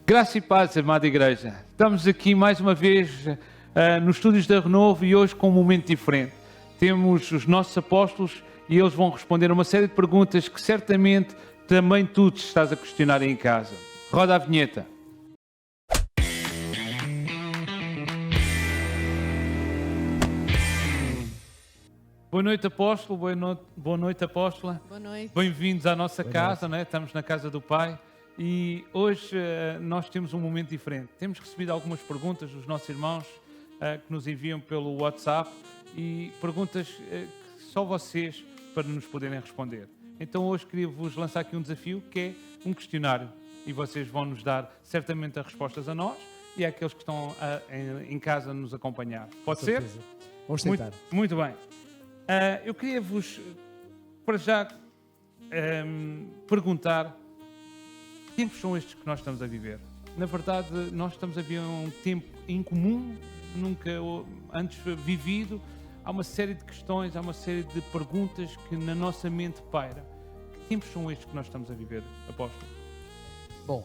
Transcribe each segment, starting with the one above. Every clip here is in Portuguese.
Graça e paz, amada igreja. Estamos aqui mais uma vez nos estúdios da Renovo e hoje com um momento diferente. Temos os nossos apóstolos e eles vão responder a uma série de perguntas que certamente também tu te estás a questionar em casa. Roda a vinheta. Boa noite, apóstolo. Boa noite, apóstola. Boa noite. Bem-vindos à nossa casa, né? Estamos na casa do Pai. E hoje nós temos um momento diferente. Temos recebido algumas perguntas dos nossos irmãos que nos enviam pelo WhatsApp e perguntas que só vocês para nos poderem responder. Então hoje queria vos lançar aqui um desafio que é um questionário e vocês vão nos dar certamente as respostas a nós e àqueles que estão em casa a nos acompanhar. Pode ser? Vamos tentar. Muito bem. Eu queria vos, para já, perguntar: que tempos são estes que nós estamos a viver? Na verdade, nós estamos a viver um tempo incomum, nunca antes vivido. Há uma série de questões, há uma série de perguntas que na nossa mente paira. Que tempos são estes que nós estamos a viver, apóstolo? Bom,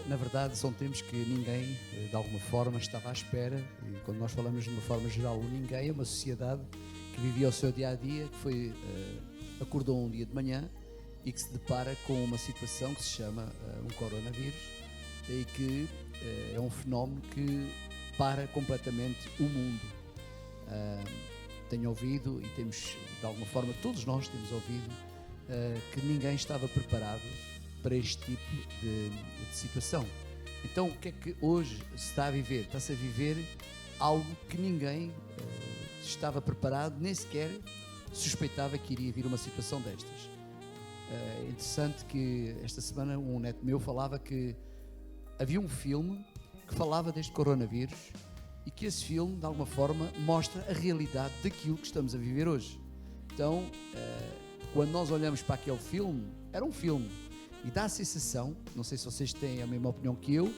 na verdade são tempos que ninguém, de alguma forma, estava à espera. E quando nós falamos de uma forma geral, ninguém é uma sociedade que vivia o seu dia-a-dia, que foi, acordou um dia de manhã e que se depara com uma situação que se chama um coronavírus e que é um fenómeno que para completamente o mundo. Tenho ouvido e temos, de alguma forma, todos nós temos ouvido que ninguém estava preparado para este tipo de situação. Então, o que é que hoje se está a viver? Está-se a viver algo que ninguém estava preparado, nem sequer suspeitava que iria vir uma situação destas. É interessante que esta semana um neto meu falava que havia um filme que falava deste coronavírus e que esse filme, de alguma forma, mostra a realidade daquilo que estamos a viver hoje. Então, quando nós olhamos para aquele filme, era um filme e dá a sensação, não sei se vocês têm a mesma opinião que eu,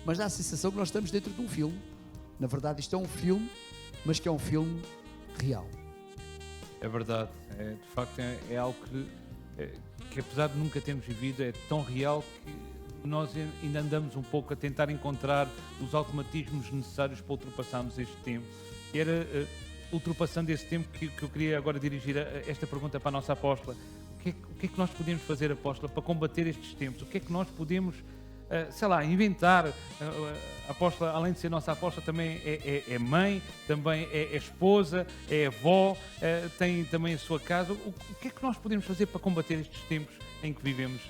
mas dá a sensação que nós estamos dentro de um filme. Na verdade, isto é um filme, mas que é um filme real. É verdade. De facto, é algo que apesar de nunca termos vivido, é tão real que nós ainda andamos um pouco a tentar encontrar os automatismos necessários para ultrapassarmos este tempo. E era ultrapassando esse tempo que eu queria agora dirigir esta pergunta para a nossa apóstola. O que é que nós podemos fazer, apóstola, para combater estes tempos? O que é que nós podemos, inventar? A apóstola, além de ser nossa apóstola, também é mãe, também é esposa, é avó, tem também a sua casa. O que é que nós podemos fazer para combater estes tempos em que vivemos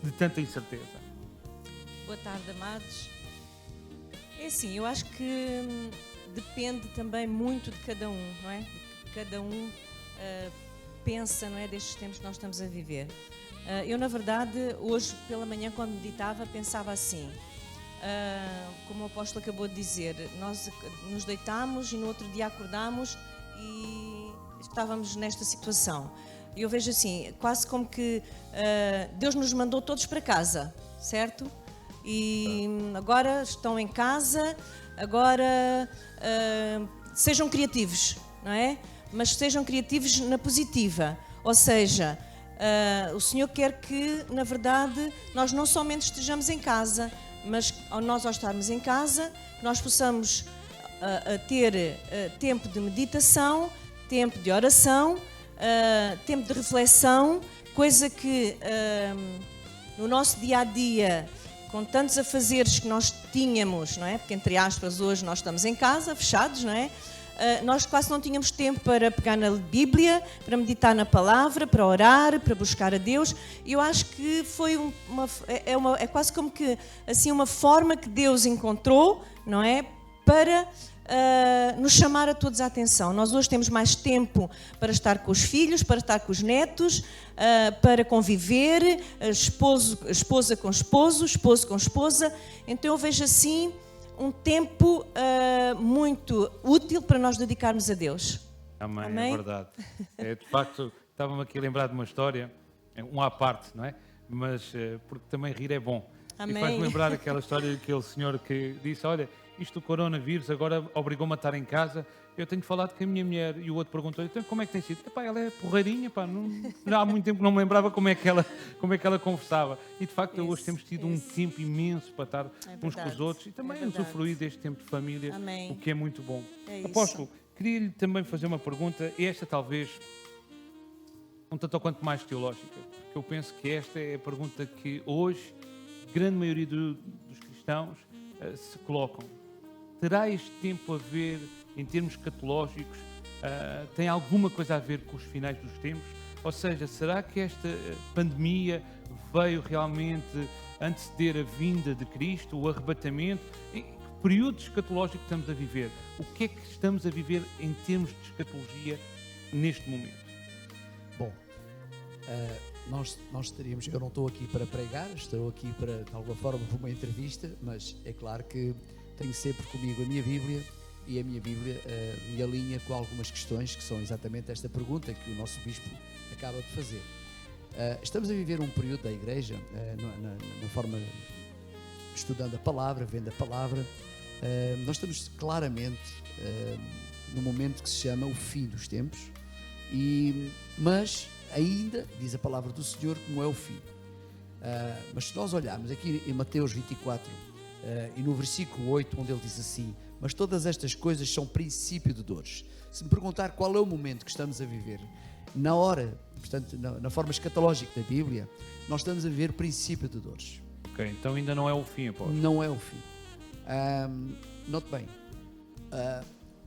de tanta incerteza? Boa tarde, amados. É assim, eu acho que depende também muito de cada um, não é? Cada um pensa, não é, destes tempos que nós estamos a viver. Eu, na verdade, hoje pela manhã, quando meditava, pensava assim, como o apóstolo acabou de dizer, nós nos deitámos e no outro dia acordámos e estávamos nesta situação. E eu vejo assim, quase como que Deus nos mandou todos para casa, certo? E agora estão em casa, agora sejam criativos, não é? Mas sejam criativos na positiva, ou seja, o Senhor quer que, na verdade, nós não somente estejamos em casa, mas ao estarmos em casa, nós possamos ter tempo de meditação, tempo de oração, tempo de reflexão, coisa que no nosso dia-a-dia, com tantos afazeres que nós tínhamos, não é? Porque, entre aspas, hoje nós estamos em casa, fechados, não é? Nós quase não tínhamos tempo para pegar na Bíblia, para meditar na palavra, para orar, para buscar a Deus. E eu acho que foi é quase como que assim uma forma que Deus encontrou, não é, para nos chamar a todos a atenção. Nós hoje temos mais tempo para estar com os filhos, para estar com os netos, para conviver, esposa com esposo, esposo com esposa. Então eu vejo assim um tempo muito útil para nós dedicarmos a Deus. Amém, Amém? É verdade. De facto, estava-me aqui a lembrar de uma história, um à parte, não é? Mas porque também rir é bom. Amém. E faz-me lembrar aquela história daquele senhor que disse, olha, isto do coronavírus agora obrigou-me a estar em casa, eu tenho falado com a minha mulher e o outro perguntou, então como é que tem sido? Epá, ela é porreirinha, pá, já há muito tempo que não me lembrava como é que ela conversava. E de facto hoje temos tido um tempo imenso para estar uns com os outros e também usufruir deste tempo de família, Amém. o que é muito bom. É isso. Apóstolo, queria-lhe também fazer uma pergunta, e esta talvez um tanto ou quanto mais teológica, porque eu penso que esta é a pergunta que hoje a grande maioria dos cristãos se colocam. Terá este tempo a ver, em termos escatológicos, tem alguma coisa a ver com os finais dos tempos? Ou seja, será que esta pandemia veio realmente anteceder a vinda de Cristo, o arrebatamento? Em que período escatológico estamos a viver? O que é que estamos a viver em termos de escatologia neste momento? Bom, nós teríamos, eu não estou aqui para pregar, estou aqui para, de alguma forma, para uma entrevista, mas é claro que tenho sempre comigo a minha Bíblia, e a minha Bíblia me alinha com algumas questões que são exatamente esta pergunta que o nosso Bispo acaba de fazer. Estamos a viver um período da Igreja, na forma, estudando a Palavra, vendo a Palavra, nós estamos claramente no momento que se chama o fim dos tempos, mas ainda, diz a Palavra do Senhor, que não é o fim. Mas se nós olharmos aqui em Mateus 24, e no versículo 8, onde ele diz assim: mas todas estas coisas são princípio de dores. Se me perguntar qual é o momento que estamos a viver, na hora, portanto, na forma escatológica da Bíblia, nós estamos a viver princípio de dores. Ok, então ainda não é o fim, apóstolo. Não é o fim. Note bem,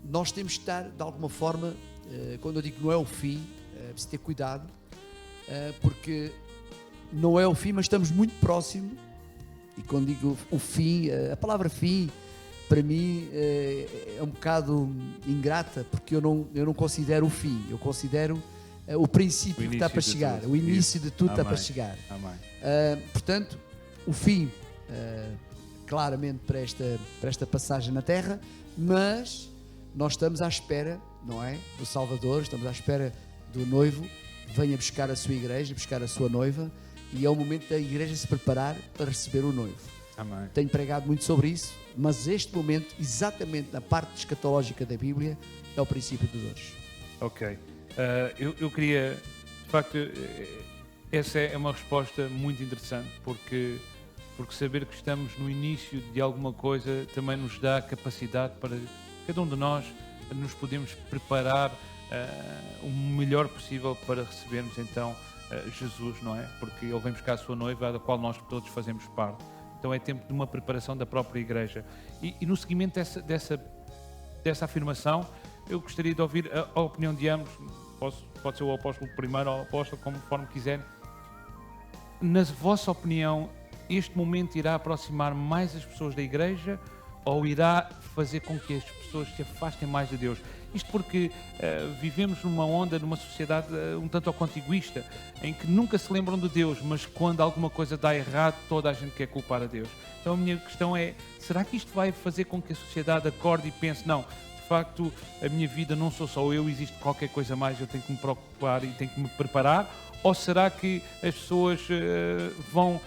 nós temos que estar, de alguma forma, quando eu digo que não é o fim, preciso ter cuidado, porque não é o fim, mas estamos muito próximo. E quando digo o fim, a palavra fim, para mim, é um bocado ingrata, porque eu não considero o fim, eu considero o princípio que está para chegar, o início de tudo está para chegar. Portanto, o fim, claramente para esta passagem na Terra, mas nós estamos à espera, não é? Do Salvador, estamos à espera do noivo, venha buscar a sua igreja, buscar a sua noiva, e é o momento da igreja se preparar para receber o noivo. Amém. Tenho pregado muito sobre isso, mas este momento, exatamente na parte escatológica da Bíblia, é o princípio de dores. Ok. Eu queria, de facto, essa é uma resposta muito interessante, porque saber que estamos no início de alguma coisa também nos dá a capacidade para cada um de nós nos podemos preparar o melhor possível para recebermos então Jesus, não é? Porque Ele vem buscar a sua noiva, da qual nós todos fazemos parte. Então é tempo de uma preparação da própria igreja. E no seguimento dessa afirmação, eu gostaria de ouvir a opinião de ambos. Pode ser o apóstolo primeiro ou o apóstolo, conforme quiser. Na vossa opinião, este momento irá aproximar mais as pessoas da igreja ou irá fazer com que as pessoas se afastem mais de Deus? Isto porque vivemos numa onda, numa sociedade um tanto ou quanto egoísta, em que nunca se lembram de Deus, mas quando alguma coisa dá errado, toda a gente quer culpar a Deus. Então a minha questão é, será que isto vai fazer com que a sociedade acorde e pense, não, de facto a minha vida não sou só eu, existe qualquer coisa mais, eu tenho que me preocupar e tenho que me preparar? Ou será que as pessoas vão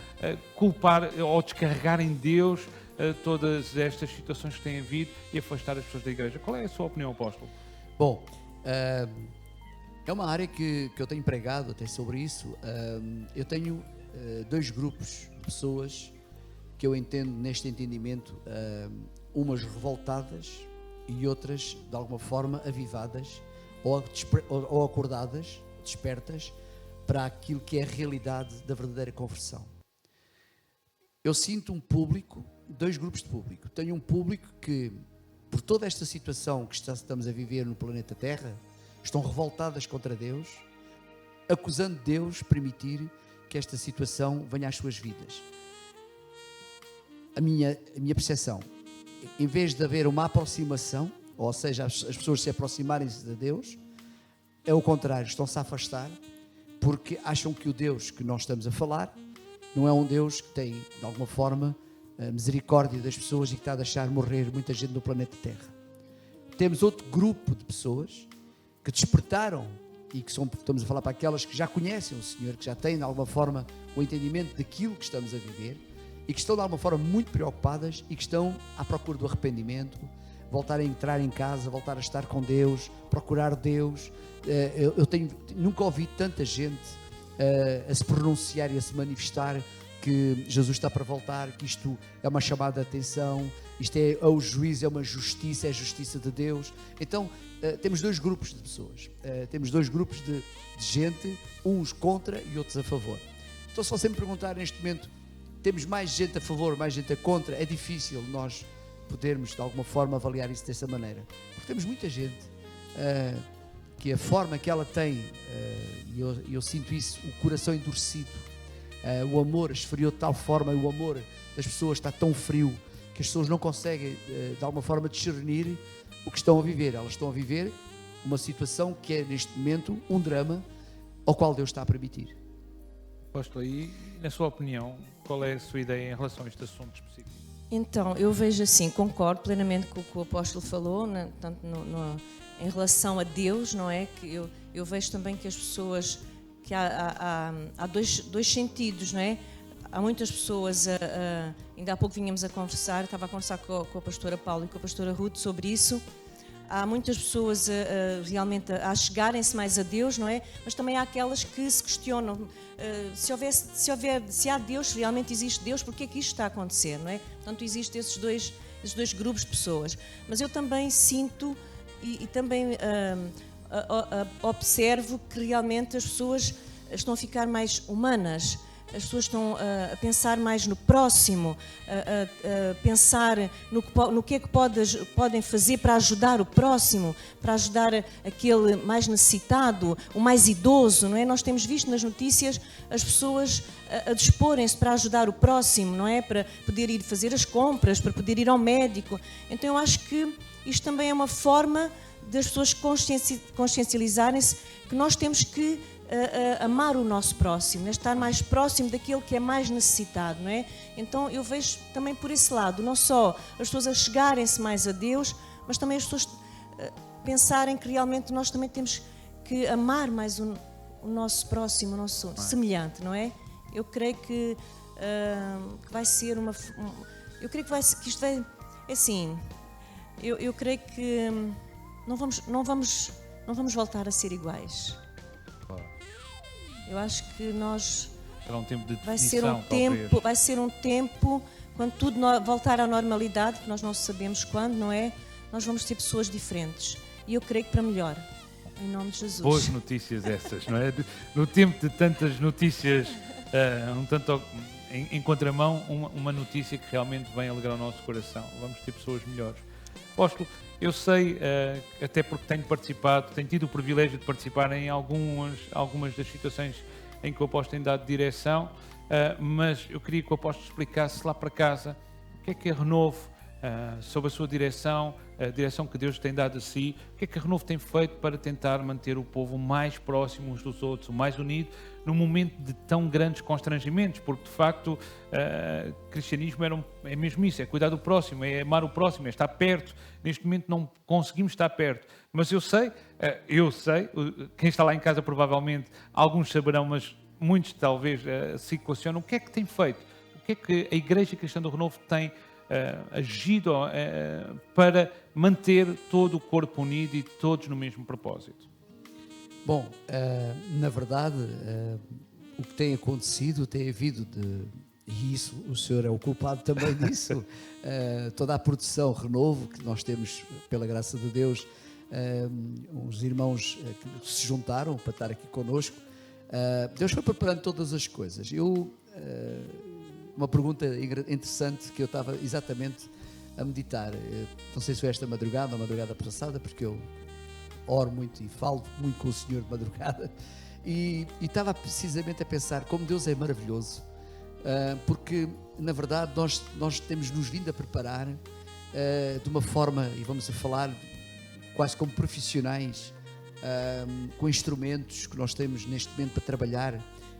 culpar ou descarregar em Deus todas estas situações que têm havido e afastar as pessoas da igreja? Qual é a sua opinião, apóstolo? Bom, é uma área que eu tenho pregado até sobre isso. Eu tenho dois grupos de pessoas que eu entendo neste entendimento, umas revoltadas e outras de alguma forma avivadas ou acordadas, despertas para aquilo que é a realidade da verdadeira conversão. Eu sinto um público, dois grupos de público. Tenho um público que, por toda esta situação que estamos a viver no planeta Terra, estão revoltadas contra Deus, acusando Deus permitir que esta situação venha às suas vidas. A minha percepção, em vez de haver uma aproximação, ou seja, as pessoas se aproximarem-se de Deus, é o contrário, estão-se a afastar, porque acham que o Deus que nós estamos a falar não é um Deus que tem, de alguma forma, misericórdia das pessoas e que está a deixar morrer muita gente no planeta Terra. Temos outro grupo de pessoas que despertaram e que estamos a falar para aquelas que já conhecem o Senhor, que já têm, de alguma forma, o entendimento daquilo que estamos a viver e que estão de alguma forma muito preocupadas e que estão à procura do arrependimento, voltar a entrar em casa, voltar a estar com Deus, procurar Deus. Nunca ouvi tanta gente a se pronunciar e a se manifestar que Jesus está para voltar, que isto é uma chamada de atenção, isto é o juízo, é uma justiça, é a justiça de Deus. Então temos dois grupos de pessoas, temos dois grupos de gente, uns contra e outros a favor. Então, se você me perguntar neste momento, temos mais gente a favor, mais gente a contra, é difícil nós podermos de alguma forma avaliar isso dessa maneira, porque temos muita gente que a forma que ela tem, e eu sinto isso, o coração endurecido, o amor esfriou de tal forma, o amor das pessoas está tão frio que as pessoas não conseguem de alguma forma discernir o que estão a viver. Elas estão a viver uma situação que é neste momento um drama ao qual Deus está a permitir. Apóstolo, e na sua opinião, qual é a sua ideia em relação a este assunto específico? Então, eu vejo assim, concordo plenamente com o que o apóstolo falou, né, tanto em relação a Deus, não é? Que eu vejo também que as pessoas, que há dois sentidos, não é? Há muitas pessoas, ainda há pouco vínhamos a conversar, estava a conversar com a pastora Paula e com a pastora Ruth sobre isso. Há muitas pessoas realmente a chegarem-se mais a Deus, não é? Mas também há aquelas que se questionam se há Deus, se realmente existe Deus, porque é que isto está a acontecer, não é? Portanto, existem esses dois grupos de pessoas. Mas eu também sinto e também observo que realmente as pessoas estão a ficar mais humanas. As pessoas estão a pensar mais no próximo, a pensar no que é que podem fazer para ajudar o próximo, para ajudar aquele mais necessitado, o mais idoso, não é? Nós temos visto nas notícias as pessoas a disporem-se para ajudar o próximo, não é? Para poder ir fazer as compras, para poder ir ao médico. Então eu acho que isto também é uma forma das pessoas consciencializarem-se que nós temos que amar o nosso próximo, estar mais próximo daquele que é mais necessitado, não é? Então eu vejo também por esse lado, não só as pessoas a chegarem-se mais a Deus, mas também as pessoas pensarem que realmente nós também temos que amar mais o nosso próximo, o nosso semelhante, não é? Eu creio que vai ser eu creio que isto vai, assim, eu creio que não vamos voltar a ser iguais. Eu acho que será um tempo de definição, vai ser um tempo quando tudo voltar à normalidade, que nós não sabemos quando, não é? Nós vamos ser pessoas diferentes. E eu creio que para melhor. Em nome de Jesus. Boas notícias essas, não é? No tempo de tantas notícias, um tanto em contramão, uma notícia que realmente vem alegrar o nosso coração. Vamos ter pessoas melhores. Apóstolo, eu sei, até porque tenho tido o privilégio de participar em algumas das situações em que o apóstolo tem dado direção, mas eu queria que o apóstolo explicasse lá para casa o que é a Renovo, sobre a sua direção, a direção que Deus tem dado a si, o que é que a Renovo tem feito para tentar manter o povo mais próximo uns dos outros, mais unido, num momento de tão grandes constrangimentos, porque de facto cristianismo é mesmo isso, é cuidar do próximo, é amar o próximo, é estar perto. Neste momento não conseguimos estar perto, mas eu sei, quem está lá em casa provavelmente, alguns saberão, mas muitos talvez se equacionam, o que é que tem feito, o que é que a Igreja Cristã do Renovo tem agido para manter todo o corpo unido e todos no mesmo propósito? Bom, na verdade, o que tem acontecido, tem havido e isso, o senhor é o culpado também disso, toda a produção Renovo que nós temos, pela graça de Deus, uns irmãos que se juntaram para estar aqui connosco, Deus foi preparando todas as coisas. Uma pergunta interessante que eu estava exatamente a meditar, não sei se foi esta madrugada ou a madrugada passada, porque eu oro muito e falo muito com o Senhor de madrugada, e estava precisamente a pensar como Deus é maravilhoso, porque na verdade nós temos nos vindo a preparar de uma forma, e vamos a falar quase como profissionais, com instrumentos que nós temos neste momento para trabalhar.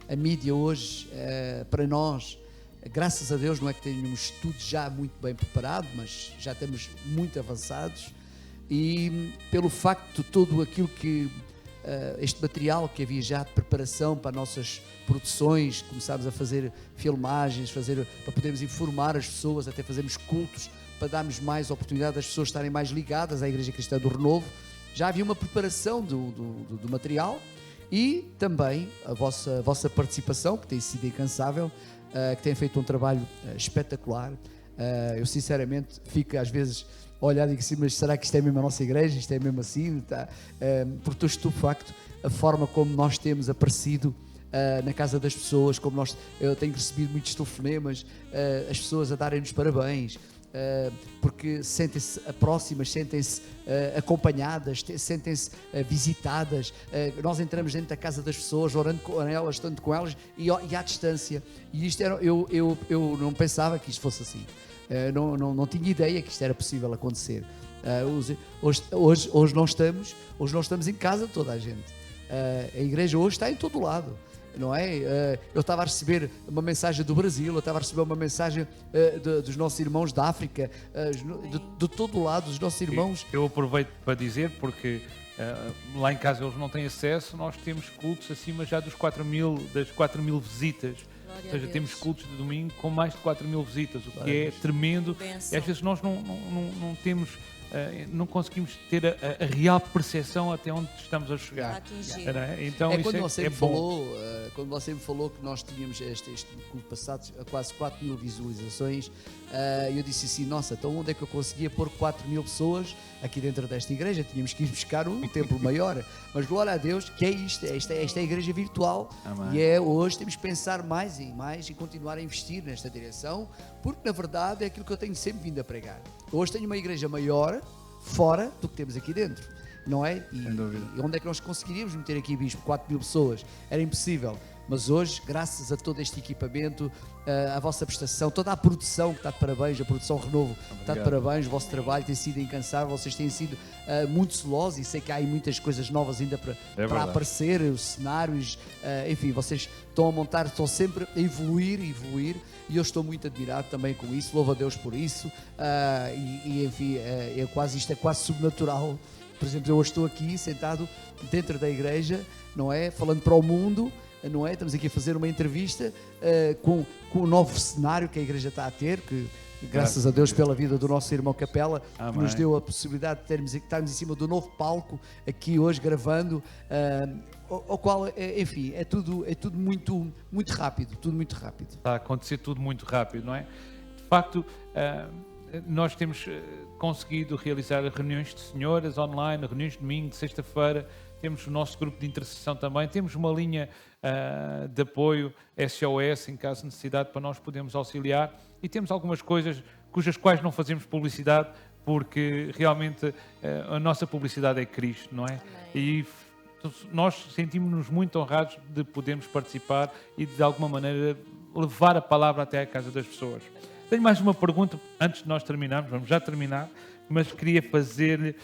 A mídia hoje, para nós, graças a Deus, não é que tenhamos tudo já muito bem preparado, mas já estamos muito avançados, e pelo facto de tudo aquilo que este material que havia já de preparação para nossas produções, começámos a fazer filmagens, para podermos informar as pessoas, até fazermos cultos, para darmos mais oportunidade das pessoas estarem mais ligadas à Igreja Cristã do Renovo. Já havia uma preparação do material e também a vossa participação, que tem sido incansável, que tem feito um trabalho espetacular. Eu sinceramente fico às vezes a olhar e digo assim, mas será que isto é mesmo a nossa igreja? Isto é mesmo assim? Tá? Porque estou estupefacto a forma como nós temos aparecido na casa das pessoas, como eu tenho recebido muitos telefonemas, as pessoas a darem-nos parabéns, porque sentem-se próximas, sentem-se acompanhadas, sentem-se visitadas. Nós entramos dentro da casa das pessoas, orando com elas, estando com elas e à distância. E isto eu não pensava que isto fosse assim. Não tinha ideia que isto era possível acontecer. Hoje nós estamos em casa de toda a gente. A igreja hoje está em todo lado, não é? Eu estava a receber uma mensagem do Brasil, eu estava a receber uma mensagem dos nossos irmãos da África, de todo o lado, dos nossos irmãos. Eu aproveito para dizer, porque lá em casa eles não têm acesso, nós temos cultos acima já das 4 mil visitas. Ou seja, temos cultos de domingo com mais de 4 mil visitas, o que é tremendo. E às vezes nós não temos, não conseguimos ter a real percepção até onde estamos a chegar. Então, quando você me falou que nós tínhamos este culto passado a quase 4 mil visualizações, eu disse assim, nossa, então onde é que eu conseguia pôr 4 mil pessoas aqui dentro desta igreja? Tínhamos que ir buscar um templo maior, mas glória a Deus que é isto, esta é a igreja virtual. Amém. E hoje temos que pensar mais e mais e continuar a investir nesta direção, porque na verdade é aquilo que eu tenho sempre vindo a pregar. Hoje tenho uma igreja maior fora do que temos aqui dentro, não é? E onde é que nós conseguiríamos meter aqui, bispo, 4 mil pessoas? Era impossível. Mas hoje, graças a todo este equipamento, a vossa prestação, toda a produção que está de parabéns, a produção Renovo está de parabéns, o vosso trabalho tem sido incansável, vocês têm sido muito celosos e sei que há aí muitas coisas novas ainda para aparecer, os cenários, enfim, vocês estão a montar, estão sempre a evoluir e eu estou muito admirado também com isso, louvo a Deus por isso, enfim, isto é quase sobrenatural. Por exemplo, eu hoje estou aqui sentado dentro da igreja, não é? Falando para o mundo, não é? Estamos aqui a fazer uma entrevista com o novo cenário que a igreja está a ter, que graças a Deus pela vida do nosso irmão Capela, que nos deu a possibilidade de estarmos em cima do novo palco aqui hoje gravando, ao qual, enfim, é tudo muito, muito rápido, tudo muito rápido. Está a acontecer tudo muito rápido, não é? De facto, nós temos conseguido realizar reuniões de senhoras online, reuniões de domingo, de sexta-feira, temos o nosso grupo de intercessão também, temos uma linha de apoio SOS em caso de necessidade para nós podermos auxiliar e temos algumas coisas cujas quais não fazemos publicidade porque realmente a nossa publicidade é Cristo, não é? Amém. E nós sentimos-nos muito honrados de podermos participar e de alguma maneira levar a palavra até à casa das pessoas. Tenho mais uma pergunta antes de nós terminarmos, vamos já terminar, mas queria fazer-lhe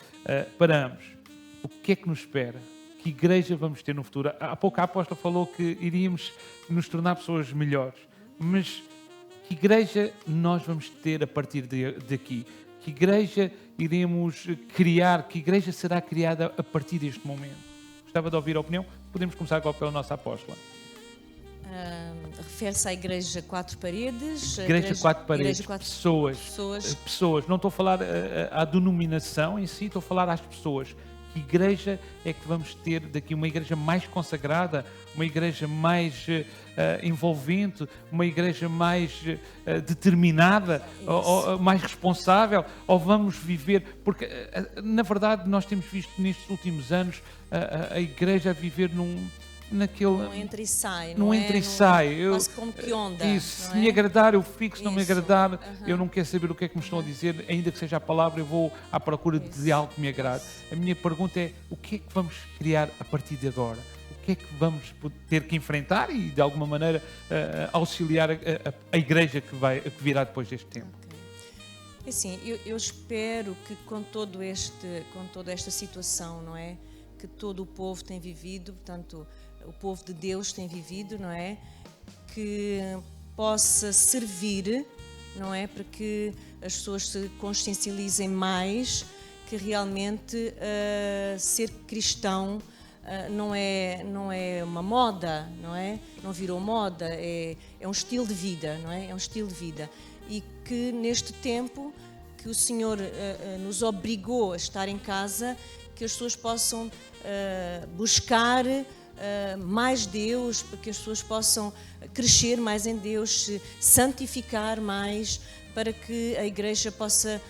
para ambos. O que é que nos espera? Que igreja vamos ter no futuro? Há pouco a apóstola falou que iríamos nos tornar pessoas melhores, mas que igreja nós vamos ter a partir daqui? Que igreja iremos criar? Que igreja será criada a partir deste momento? Gostava de ouvir a opinião? Podemos começar agora pela nossa apóstola. Refere-se à igreja quatro paredes? Igreja quatro paredes, pessoas. Não estou a falar à denominação em si, estou a falar às pessoas. Que igreja é que vamos ter daqui? Uma igreja mais consagrada, uma igreja mais envolvente, uma igreja mais determinada, ou mais responsável, ou vamos viver... Porque, na verdade, nós temos visto nestes últimos anos a igreja a viver naquele... Não entra e sai, não é? Entra e sai. Quase como que onda. Isso, se me agradar eu fico, se não me agradar eu não quero saber o que é que me estão a dizer, ainda que seja a palavra eu vou à procura de algo que me agrade. A minha pergunta é, o que é que vamos criar a partir de agora? O que é que vamos ter que enfrentar e de alguma maneira auxiliar a igreja que virá depois deste tempo? Assim, eu espero que com toda esta situação, não é? Que todo o povo tem vivido, portanto, o povo de Deus tem vivido, não é? Que possa servir, não é? Para que as pessoas se consciencializem mais que realmente ser cristão não é uma moda, não é? Não virou moda, é um estilo de vida, não é? É um estilo de vida. E que neste tempo que o Senhor nos obrigou a estar em casa, que as pessoas possam buscar mais Deus, para que as pessoas possam crescer mais em Deus, se santificar mais, para que a igreja possa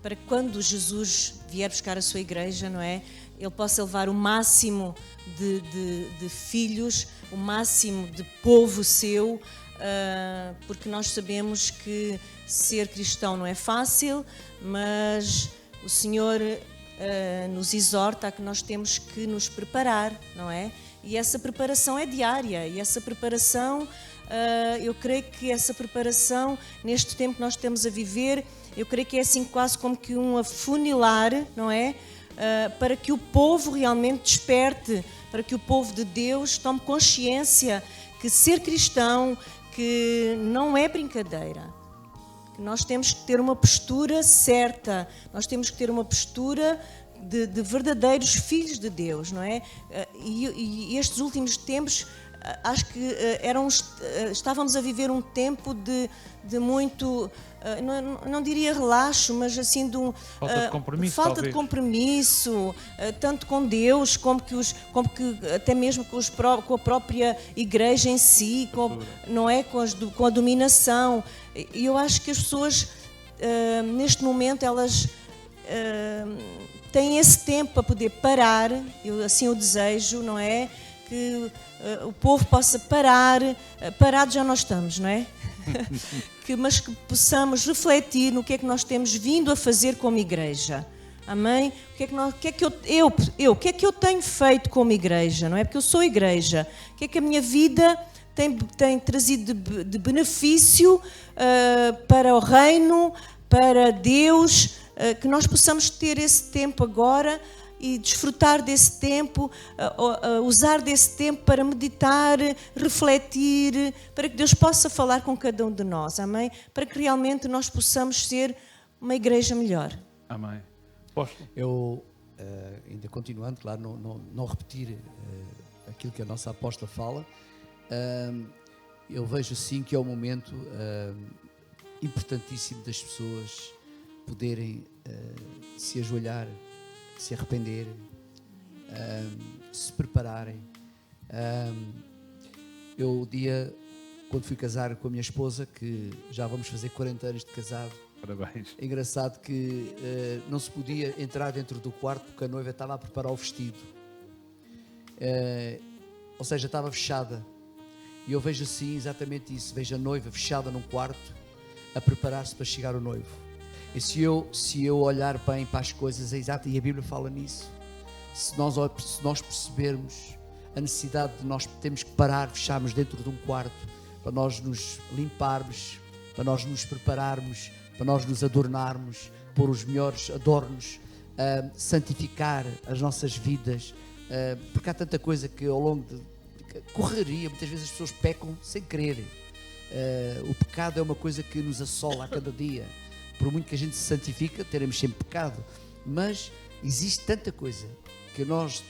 para que quando Jesus vier buscar a sua igreja, não é? Ele possa levar o máximo de filhos, o máximo de povo seu, porque nós sabemos que ser cristão não é fácil, mas o Senhor nos exorta a que nós temos que nos preparar, não é? E essa preparação é diária, e essa preparação, eu creio que essa preparação, neste tempo que nós estamos a viver, eu creio que é assim quase como que um afunilar, não é? Para que o povo realmente desperte, para que o povo de Deus tome consciência que ser cristão, que não é brincadeira, que nós temos que ter uma postura certa, nós temos que ter uma postura de verdadeiros filhos de Deus, não é? E estes últimos tempos, acho que estávamos a viver um tempo de muito, não diria relaxo, mas assim de falta de compromisso, falta de compromisso, tanto com Deus como que até mesmo com a própria igreja em si, não é? Com a dominação. E eu acho que as pessoas neste momento elas têm esse tempo para poder parar, assim o desejo, não é? Que o povo possa parar, parados já nós estamos, não é? Mas que possamos refletir no que é que nós temos vindo a fazer como igreja. Amém? O que é que eu tenho feito como igreja, não é? Porque eu sou igreja. O que é que a minha vida tem trazido de benefício para o reino, para Deus, que nós possamos ter esse tempo agora e desfrutar desse tempo, usar desse tempo para meditar, refletir, para que Deus possa falar com cada um de nós, amém? Para que realmente nós possamos ser uma igreja melhor. Amém. Apóstolo? Eu, ainda continuando, claro, não repetir aquilo que a nossa apóstola fala, eu vejo sim que é um momento importantíssimo das pessoas poderem se ajoelhar, se arrependerem, se prepararem. Eu quando fui casar com a minha esposa, que já vamos fazer 40 anos de casado, parabéns. é engraçado que não se podia entrar dentro do quarto porque a noiva estava a preparar o vestido, ou seja, estava fechada. E eu vejo assim exatamente isso, vejo a noiva fechada num quarto a preparar-se para chegar o noivo. E se eu olhar bem para as coisas, é exato, e a Bíblia fala nisso, se nós percebermos a necessidade de nós temos que parar, fecharmos dentro de um quarto para nós nos limparmos, para nós nos prepararmos, para nós nos adornarmos, pôr os melhores adornos, santificar as nossas vidas, porque há tanta coisa que ao longo de correria, muitas vezes as pessoas pecam sem querer. O pecado é uma coisa que nos assola a cada dia. Por muito que a gente se santifica, teremos sempre pecado, mas existe tanta coisa que nós,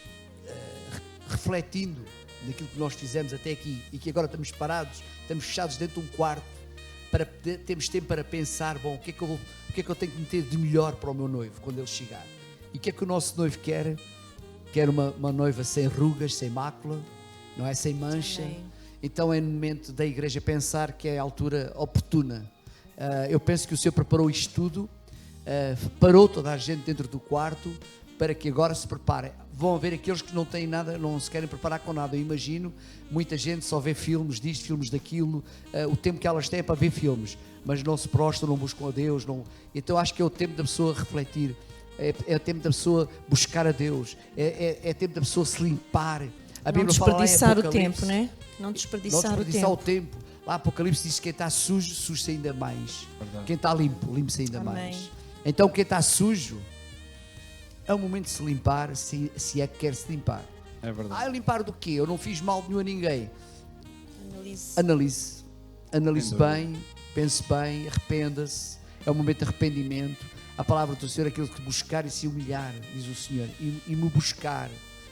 refletindo naquilo que nós fizemos até aqui e que agora estamos parados, estamos fechados dentro de um quarto, temos tempo para pensar, bom, o que é que eu tenho que meter de melhor para o meu noivo quando ele chegar? E o que é que o nosso noivo quer? Quer uma noiva sem rugas, sem mácula, não é? Sem mancha. Amém. Então é no momento da igreja pensar que é a altura oportuna. Eu penso que o Senhor preparou isto tudo, parou toda a gente dentro do quarto para que agora se preparem. Vão haver aqueles que não têm nada, não se querem preparar com nada. Eu imagino, muita gente só vê filmes disto, filmes daquilo, o tempo que elas têm é para ver filmes, mas não se prostram, não buscam a Deus. Então acho que é o tempo da pessoa refletir, é o tempo da pessoa buscar a Deus, é tempo da pessoa se limpar. A Não Bíblia fala lá em desperdiçar o Apocalipse, tempo, não é? Não desperdiçar o tempo. Lá Apocalipse diz que quem está sujo, suje-se ainda mais. Verdade. Quem está limpo, limpe-se ainda Amém. mais. Então quem está sujo, é o momento de se limpar, se é que quer se limpar. É verdade. Limpar do quê? Eu não fiz mal nenhum a ninguém. Analise. Analise bem, pense bem, arrependa-se. É um momento de arrependimento. a palavra do Senhor, aquele que buscar e se humilhar, diz o Senhor, e me buscar,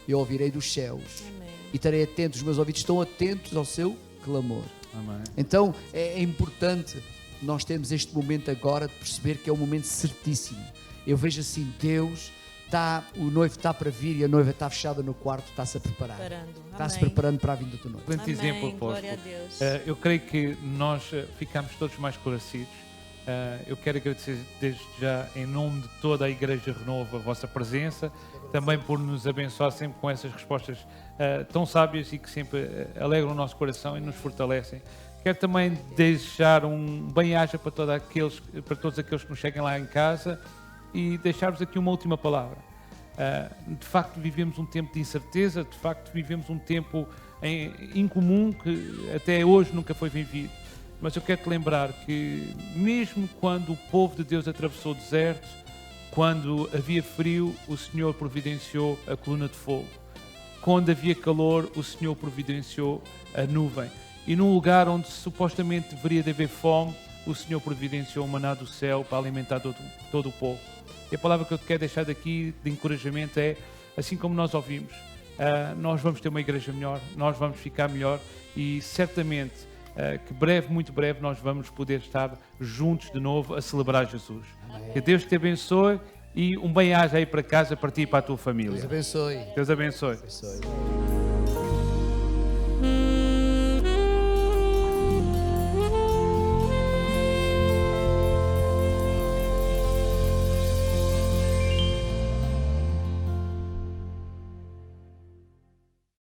eu ouvirei dos céus. Amém. E estarei atento, os meus ouvidos estão atentos ao seu clamor. Amém. Então é importante nós termos este momento agora de perceber que é um momento certíssimo. Eu vejo assim, Deus o noivo está para vir e a noiva está fechada no quarto, está-se a preparar. Está-se preparando para a vinda do noivo. Excelente exemplo, apóstolo. Glória a Deus. Eu creio que nós ficamos todos mais esclarecidos. Eu quero agradecer desde já, em nome de toda a Igreja Renova, a vossa presença, também por nos abençoar sempre com essas respostas tão sábias e que sempre alegram o nosso coração e nos fortalecem. Quero também desejar um bem-aja para todos aqueles que nos cheguem lá em casa e deixar-vos aqui uma última palavra. De facto, vivemos um tempo de incerteza, de facto, vivemos um tempo incomum que até hoje nunca foi vivido. Mas eu quero te lembrar que, mesmo quando o povo de Deus atravessou o deserto, quando havia frio, o Senhor providenciou a coluna de fogo. Quando havia calor, o Senhor providenciou a nuvem. E num lugar onde supostamente deveria de haver fome, o Senhor providenciou o maná do céu para alimentar todo o povo. E a palavra que eu te quero deixar daqui de encorajamento é, assim como nós ouvimos, nós vamos ter uma igreja melhor, nós vamos ficar melhor e certamente que breve, muito breve, nós vamos poder estar juntos de novo a celebrar Jesus. Amém. Que Deus te abençoe e um bem-aja aí para casa, para ti e para a tua família. Deus abençoe. Deus abençoe. Deus abençoe.